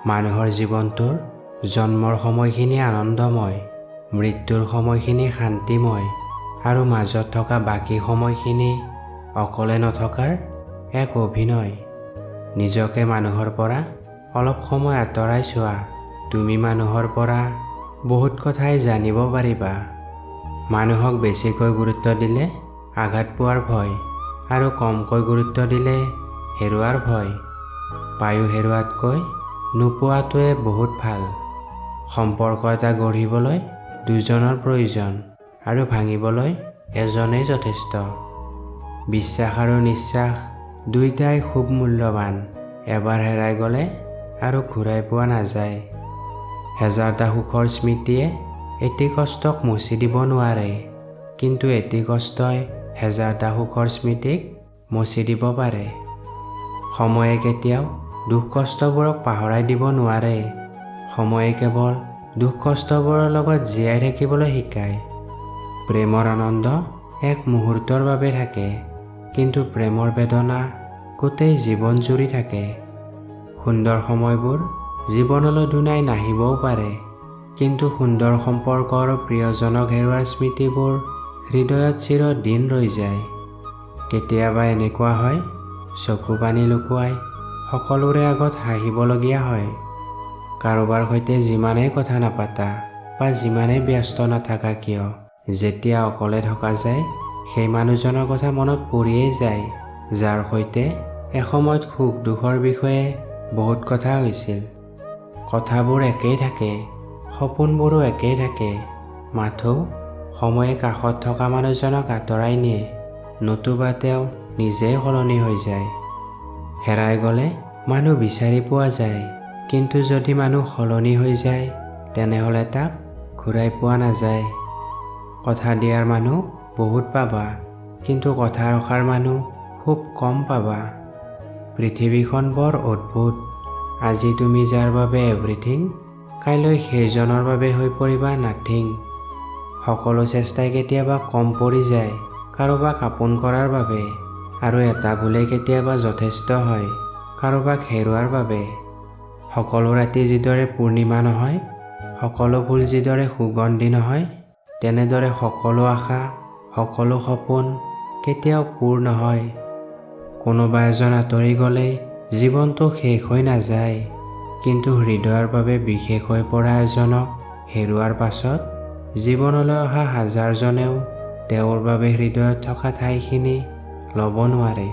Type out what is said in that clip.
মানুহৰ জীৱনটোৰ জন্মৰ সময়খিনি আনন্দময়, মৃত্যুৰ সময়খিনি শান্তিময় আৰু মাজত থকা বাকী সময়খিনি অকলে নথকাৰ এক অভিনয়। নিজকে মানুহৰ পৰা অলপ সময় আঁতৰাই চোৱা। তুমি মানুহৰ পৰা বহুত কথাই জানিব পাৰিবা। মানুহক বেছিকৈ গুৰুত্ব দিলে আঘাত পোৱাৰ ভয়, আৰু কমকৈ গুৰুত্ব দিলে হেৰুৱাৰ ভয়। পায়ো হেৰুৱাতকৈ নোপোৱাটোৱে বহুত ভাল। সম্পৰ্ক এটা গঢ়িবলৈ দুজনৰ প্ৰয়োজন, আৰু ভাঙিবলৈ এজনেই যথেষ্ট। বিশ্বাস আৰু নিশ্বাস দুয়োটাই খুব মূল্যৱান। এবাৰ হেৰাই গ'লে আৰু ঘূৰাই পোৱা নাযায়। হেজাৰটা সুখৰ স্মৃতিয়ে এটি কষ্টক মুচি দিব নোৱাৰে, কিন্তু এটি কষ্টই হেজাৰটা সুখৰ স্মৃতিক মুচি দিব পাৰে। সময়ে কেতিয়াও দুখ কষ্টবোৰক পাহৰাই দিব নোৱাৰে। সময়ে কেৱল দুখ কষ্টবোৰৰ লগত জীয়াই থাকিবলৈ শিকায়। প্ৰেমৰ আনন্দ এক মুহূৰ্তৰ বাবে থাকে, কিন্তু প্ৰেমৰ বেদনা গোটেই জীৱন জুৰি থাকে। সুন্দৰ সময়বোৰ জীৱনলৈ দুনাই নাহিবও পাৰে, কিন্তু সুন্দৰ সম্পৰ্ক আৰু প্ৰিয়জনক হেৰুৱাৰ স্মৃতিবোৰ হৃদয়ত চিৰদিন ৰৈ যায়। কেতিয়াবা এনেকুৱা হয়, চকু পানী লুকুৱাই সকলোৰে আগত হাঁহিবলগীয়া হয়। কাৰোবাৰ সৈতে যিমানেই কথা নাপাতা বা যিমানেই ব্যস্ত নাথাকা কিয়, যেতিয়া অকলে থকা যায়, সেই মানুহজনৰ কথা মনত পৰিয়েই যায়, যাৰ সৈতে এসময়ত সুখ দুখৰ বিষয়ে বহুত কথা হৈছিল। কথাবোৰ একেই থাকে, সপোনবোৰো একেই থাকে, মাথো সময়ে কাষত থকা মানুহজনক আঁতৰাই নিয়ে, নতুবা তেওঁ নিজেই সলনি হৈ যায়। হেৰাই গ'লে মানুহ বিচাৰি পোৱা যায়, কিন্তু যদি মানুহ সলনি হৈ যায়, তেনেহ'লে তাক ঘূৰাই পোৱা নাযায়। কথা দিয়াৰ মানুহ বহুত পাবা, কিন্তু কথা ৰখাৰ মানুহ খুব কম পাবা। পৃথিৱীখন বৰ অদ্ভুত। আজি তুমি যাৰ বাবে এভৰিথিং, কাইলৈ সেইজনৰ বাবে হৈ পৰিবা নাথিং। সকলো চেষ্টাই কেতিয়াবা কম পৰি যায় কাৰোবাক আপোন কৰাৰ বাবে, আৰু এটা ভুলে কেতিয়াবা যথেষ্ট হয় কাৰোবাক হেৰুৱাৰ বাবে। সকলো ৰাতি যিদৰে পূৰ্ণিমা নহয়, সকলো ফুল যিদৰে সুগন্ধি নহয়, তেনেদৰে সকলো আশা, সকলো সপোন কেতিয়াও পূৰ নহয়। কোনোবা এজন আঁতৰি গ'লে জীৱনটো শেষ হৈ নাযায়, কিন্তু হৃদয়ৰ বাবে বিশেষ হৈ পৰা এজনক হেৰুৱাৰ পাছত জীৱনলৈ অহা হাজাৰজনেও তেওঁৰ বাবে হৃদয়ত থকা ঠাইখিনি ল'ব নোৱাৰে।